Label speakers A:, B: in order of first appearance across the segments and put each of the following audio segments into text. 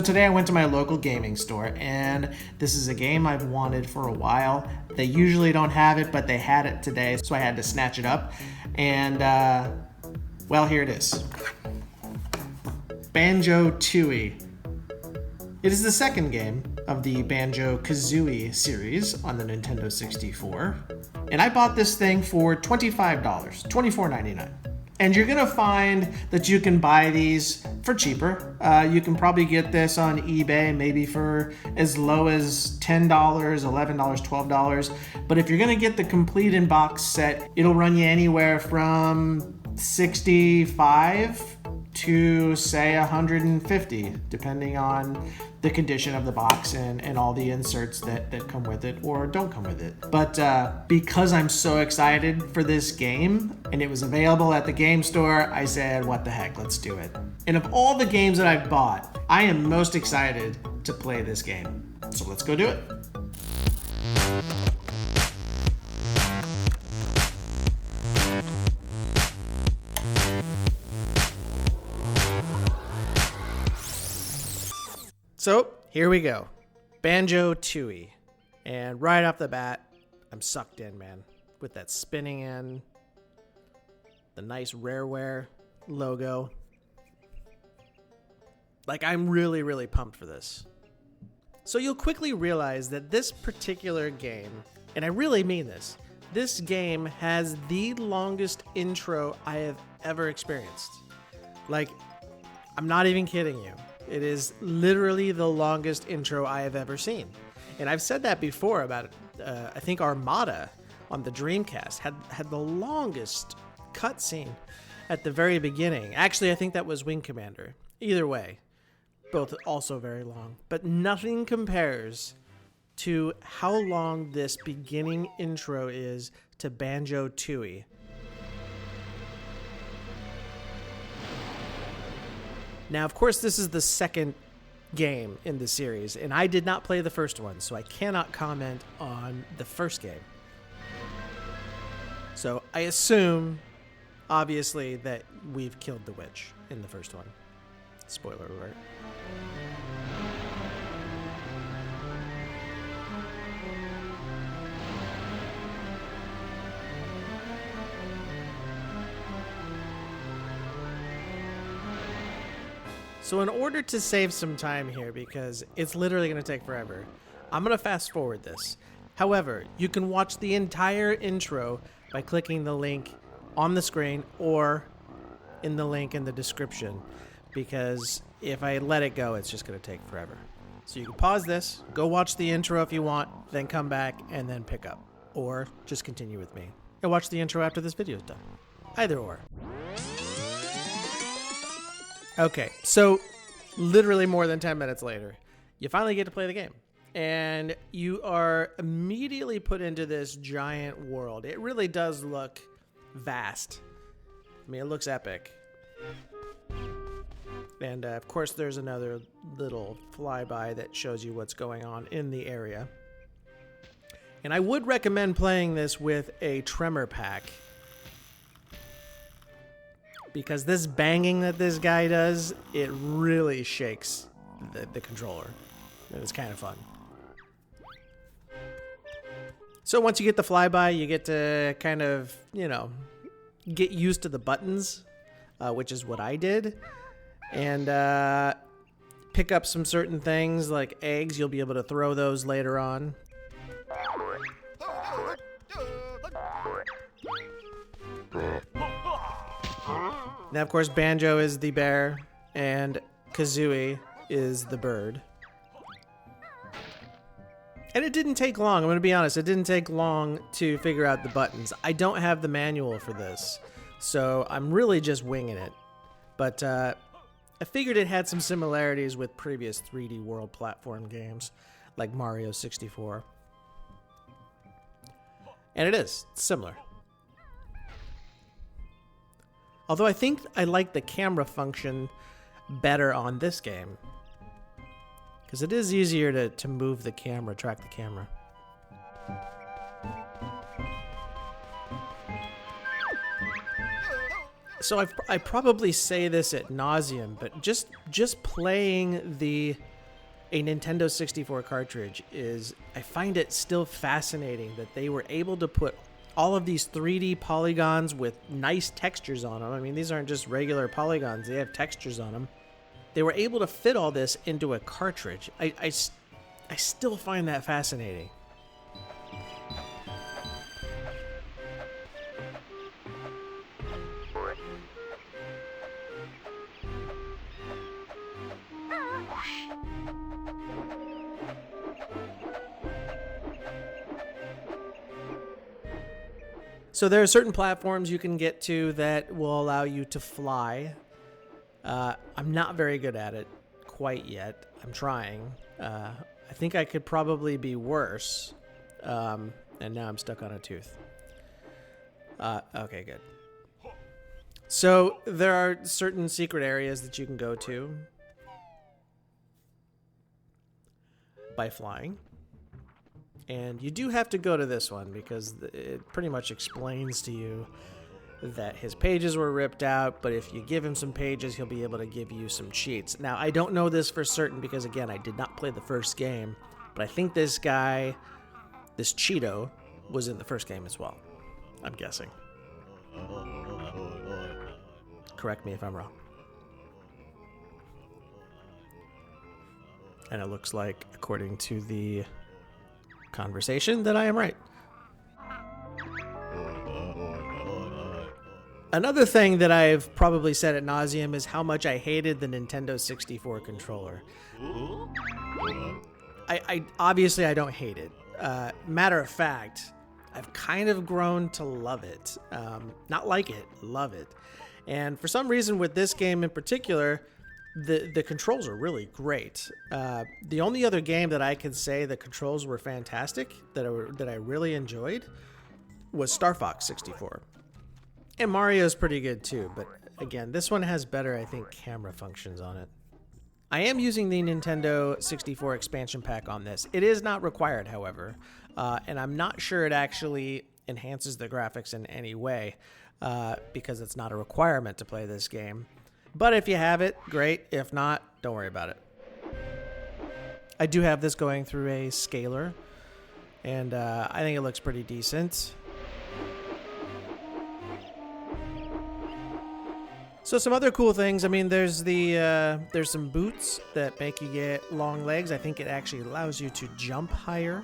A: today I went to my local gaming store, and this is a game I've wanted for a while. They usually don't have it, but they had it today, so I had to snatch it up. And, well, here it is. Banjo-Tooie. It is the second game of the Banjo-Kazooie series on the Nintendo 64. And I bought this thing for $25, $24.99. And you're gonna find that you can buy these for cheaper. You can probably get this on eBay maybe for as low as $10, $11, $12. But if you're gonna get the complete in-box set, it'll run you anywhere from $65 to say $150, depending on the condition of the box and all the inserts that come with it or don't come with it. But because I'm so excited for this game and it was available at the game store, I said, what the heck, let's do it. And of all the games that I've bought, I am most excited to play this game. So let's go do it. So here we go, Banjo-Tooie, and right off the bat, I'm sucked in, man, with that spinning end, the nice Rareware logo. Like, I'm really, really pumped for this. So you'll quickly realize that this particular game, and I really mean this game has the longest intro I have ever experienced. Like, I'm not even kidding you. It is literally the longest intro I have ever seen. And I've said that before about, I think Armada on the Dreamcast had the longest cutscene at the very beginning. Actually, I think that was Wing Commander. Either way, both also very long. But nothing compares to how long this beginning intro is to Banjo-Tooie. Now, of course, this is the second game in the series, and I did not play the first one, so I cannot comment on the first game. So I assume, obviously, that we've killed the witch in the first one. Spoiler alert. So in order to save some time here, because it's literally going to take forever, I'm going to fast forward this. However, you can watch the entire intro by clicking the link on the screen or in the link in the description, because if I let it go, it's just going to take forever. So you can pause this, go watch the intro if you want, then come back and then pick up. Or just continue with me and watch the intro after this video is done. Either or. Okay, so literally more than 10 minutes later, you finally get to play the game. And you are immediately put into this giant world. It really does look vast. I mean, it looks epic. And of course, there's another little flyby that shows you what's going on in the area. And I would recommend playing this with a tremor pack, because this banging that this guy does, it really shakes the controller. It's kind of fun. So once you get the flyby, you get to kind of, you know, get used to the buttons, which is what I did. And pick up some certain things like eggs. You'll be able to throw those later on. Now, of course, Banjo is the bear, and Kazooie is the bird. And it didn't take long. I'm going to be honest. It didn't take long to figure out the buttons. I don't have the manual for this, so I'm really just winging it. But I figured it had some similarities with previous 3D world platform games, like Mario 64. And it is similar. Although I think I like the camera function better on this game, because it is easier to move the camera, track the camera. So I probably say this ad nauseum, but just playing the a Nintendo 64 cartridge is, I find it still fascinating that they were able to put all of these 3D polygons with nice textures on them. I mean, these aren't just regular polygons, they have textures on them. They were able to fit all this into a cartridge. I still find that fascinating. So there are certain platforms you can get to that will allow you to fly. I'm not very good at it quite yet. I'm trying. I think I could probably be worse. And now I'm stuck on a tooth. Okay, good. So there are certain secret areas that you can go to by flying. And you do have to go to this one because it pretty much explains to you that his pages were ripped out, but if you give him some pages, he'll be able to give you some cheats. Now, I don't know this for certain because, again, I did not play the first game, but I think this guy, this Cheeto, was in the first game as well. I'm guessing. Correct me if I'm wrong. And it looks like, according to the conversation, that I am right. Another thing that I've probably said ad nauseum is how much I hated the Nintendo 64 controller. I obviously I don't hate it. Matter of fact, I've kind of grown to love it. Not like it, love it. And for some reason with this game in particular, the controls are really great. The only other game that I could say the controls were fantastic, that I really enjoyed, was Star Fox 64. And Mario's pretty good too, but again, this one has better, I think, camera functions on it. I am using the Nintendo 64 expansion pack on this. It is not required, however, and I'm not sure it actually enhances the graphics in any way, because it's not a requirement to play this game. But if you have it, great. If not, don't worry about it. I do have this going through a scaler, and I think it looks pretty decent. So some other cool things. I mean, there's some boots that make you get long legs. I think it actually allows you to jump higher.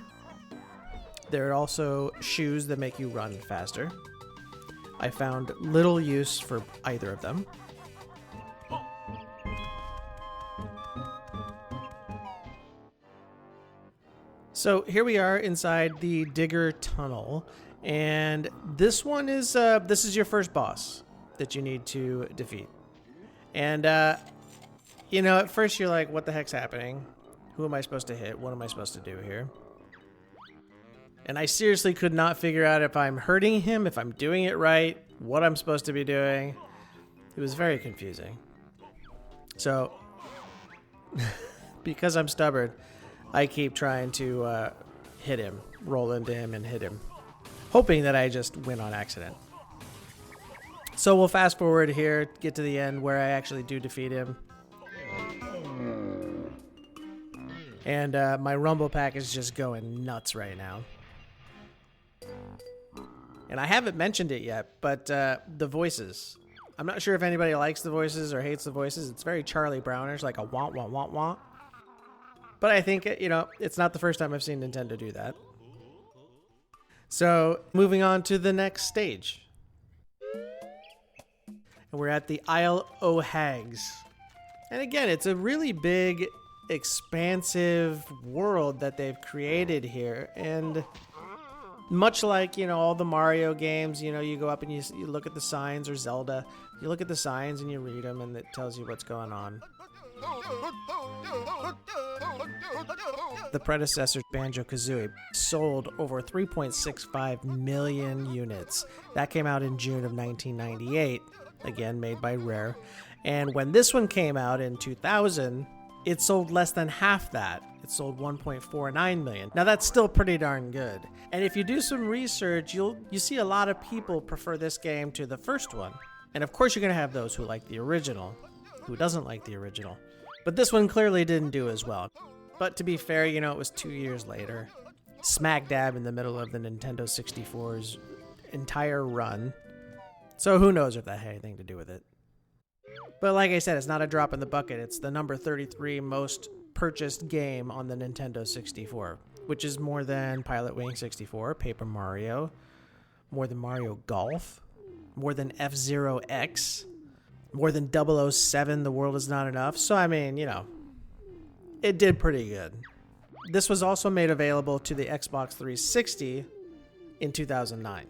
A: There are also shoes that make you run faster. I found little use for either of them. So here we are inside the Digger Tunnel, and this one is this is your first boss that you need to defeat. And you know, at first you're like, what the heck's happening? Who am I supposed to hit? What am I supposed to do here? And I seriously could not figure out if I'm hurting him, if I'm doing it right, what I'm supposed to be doing. It was very confusing. So because I'm stubborn, I keep trying to hit him, roll into him and hit him, hoping that I just win on accident. So we'll fast forward here, get to the end where I actually do defeat him. And my Rumble Pack is just going nuts right now. And I haven't mentioned it yet, but the voices. I'm not sure if anybody likes the voices or hates the voices. It's very Charlie Brownish, like a wah, wah, wah, wah. But I think, you know, it's not the first time I've seen Nintendo do that. So, moving on to the next stage. And we're at the Isle o' Hags. And again, it's a really big, expansive world that they've created here. And much like, you know, all the Mario games, you know, you go up and you look at the signs, or Zelda. You look at the signs and you read them and it tells you what's going on. The predecessor, Banjo-Kazooie, sold over 3.65 million units. That came out in June of 1998, again made by Rare. And when this one came out in 2000, it sold less than half that. It sold 1.49 million. Now that's still pretty darn good. And if you do some research, you see a lot of people prefer this game to the first one. And of course you're going to have those who like the original, who doesn't like the original. But this one clearly didn't do as well. But to be fair, you know, it was 2 years later. Smack dab in the middle of the Nintendo 64's entire run. So who knows if that had anything to do with it. But like I said, it's not a drop in the bucket. It's the number 33 most purchased game on the Nintendo 64, which is more than Pilot Wing 64, Paper Mario, more than Mario Golf, more than F-Zero X, more than 007, The World Is Not Enough. So, I mean, you know, it did pretty good. This was also made available to the Xbox 360 in 2009.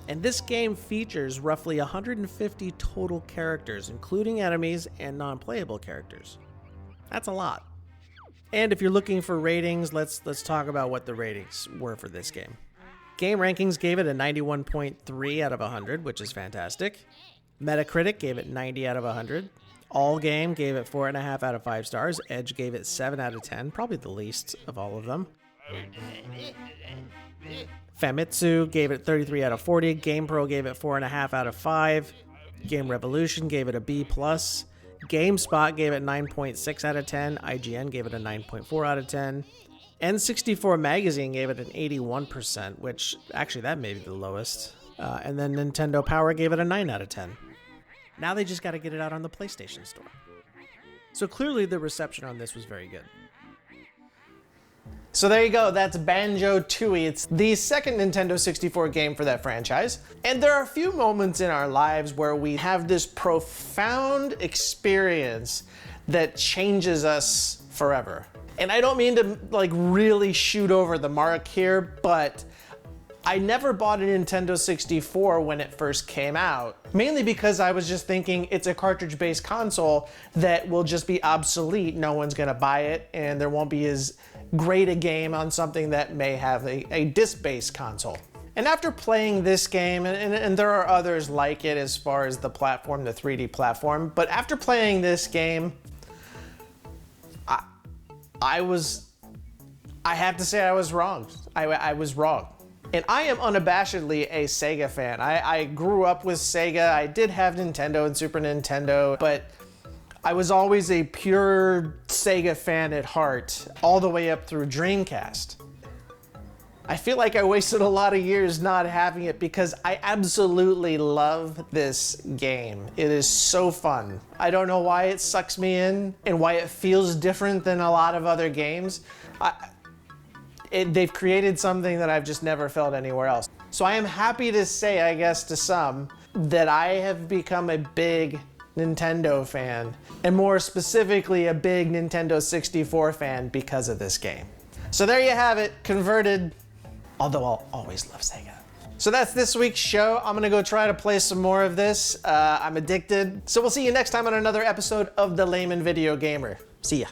A: And this game features roughly 150 total characters, including enemies and non-playable characters. That's a lot. And if you're looking for ratings, let's talk about what the ratings were for this game. Game Rankings gave it a 91.3 out of 100, which is fantastic. Metacritic gave it 90 out of 100. All Game gave it 4.5 out of 5 stars. Edge gave it 7 out of 10, probably the least of all of them. Famitsu gave it 33 out of 40. GamePro gave it 4.5 out of 5. Game Revolution gave it a B+. GameSpot gave it 9.6 out of 10. IGN gave it a 9.4 out of 10. N64 Magazine gave it an 81%, which actually that may be the lowest. And then Nintendo Power gave it a 9 out of 10. Now they just got to get it out on the PlayStation Store. So clearly the reception on this was very good. So there you go, that's Banjo-Tooie. It's the second Nintendo 64 game for that franchise. And there are a few moments in our lives where we have this profound experience that changes us forever. And I don't mean to like really shoot over the mark here, but I never bought a Nintendo 64 when it first came out, mainly because I was just thinking it's a cartridge-based console that will just be obsolete. No one's gonna buy it, and there won't be as great a game on something that may have a disc-based console. And after playing this game, and there are others like it as far as the platform, the 3D platform, but after playing this game, I have to say I was wrong. I was wrong. And I am unabashedly a Sega fan. I grew up with Sega. I did have Nintendo and Super Nintendo, but I was always a pure Sega fan at heart, all the way up through Dreamcast. I feel like I wasted a lot of years not having it because I absolutely love this game. It is so fun. I don't know why it sucks me in and why it feels different than a lot of other games. They've created something that I've just never felt anywhere else. So I am happy to say, I guess to some, that I have become a big Nintendo fan, and more specifically a big Nintendo 64 fan because of this game. So there you have it, converted, although I'll always love Sega. So that's this week's show. I'm gonna go try to play some more of this. I'm addicted. So we'll see you next time on another episode of the Layman Video Gamer. See ya.